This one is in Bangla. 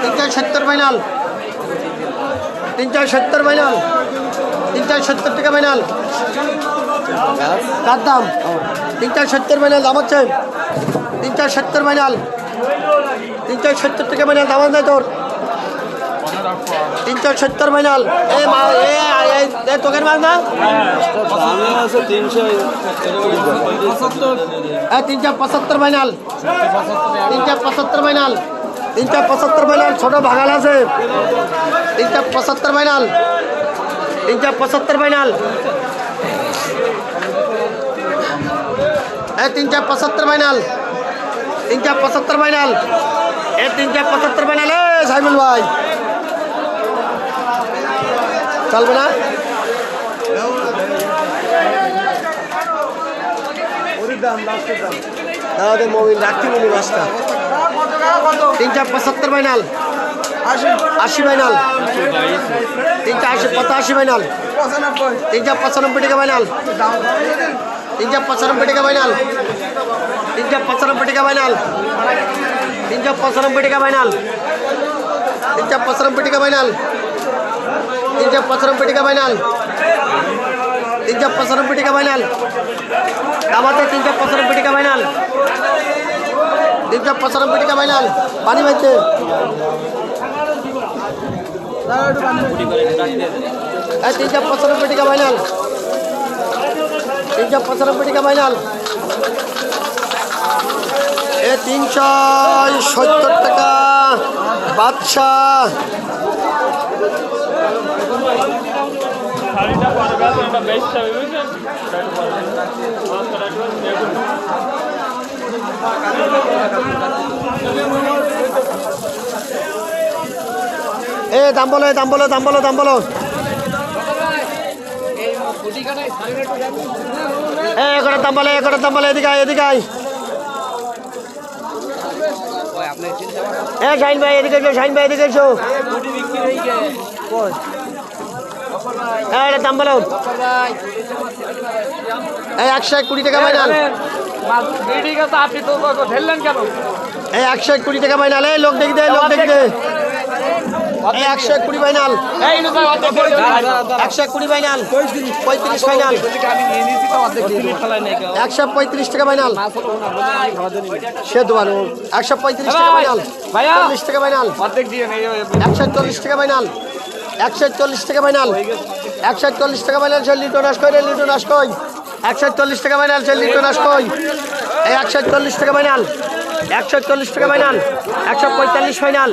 370 ফাইনাল 370 ফাইনাল 370 টাকা ফাইনাল কার দাম 370 ফাইনাল দাম হচ্ছে 370 ফাইনাল 370 টাকা ফাইনাল দাম আছে তোর 370 ফাইনাল এ তোকের মাছ না 375 ফাইনাল 375 ফাইনাল 375 ফাইনাল ছোট ভাগাল আছে 375 final 375 final 375 final 375 final 375 final Saimul ভাই চলবে না দাদা মোবিল রাখতে বলি মাছটা 375 ফাইনাল 80 ফাইনাল 380 ফাইনাল 395 টাকা ফাইনাল 395 টাকা ফাইনাল 395 টাকা ফাইনাল 395 টাকা ফাইনাল 395 টাকা ফাইনাল 395 টাকা ফাইনাল 395 টাকা ফাইনাল দামাতে 395 টাকা ফাইনাল 395 টাকা ফাইনাল পানি বাইতে 395 টাকা ফাইনাল 395 টাকা ফাইনাল 370 টাকা বাদশাহ দাম বলো দাম বলো দাম বলো দাম বলো এগারো দাম বলে এগারো দাম বলে এদিকে এদিকে শাহিন ভাই এদিকে এসো শাহিন ভাই এদিকে এসো দাম বলো 120 টাকা ফাইনাল 120 টাকা ফাইনাল লোক দেখি দে লোক দেখি দে 120 ফাইনাল 120 ফাইনাল 35 ফাইনাল 135 টাকা ফাইনাল সে দোয়ানো 135 টাকা ফাইনাল 40 টাকা ফাইনাল 140 টাকা ফাইনাল 140 টাকা ফাইনাল 140 টাকা ফাইনাল সে লিটন আস কই রে লিটন আস কই 140 টাকা ফাইনাল সে লিটন আস কই 140 টাকা ফাইনাল 140 টাকা ফাইনাল 145 ফাইনাল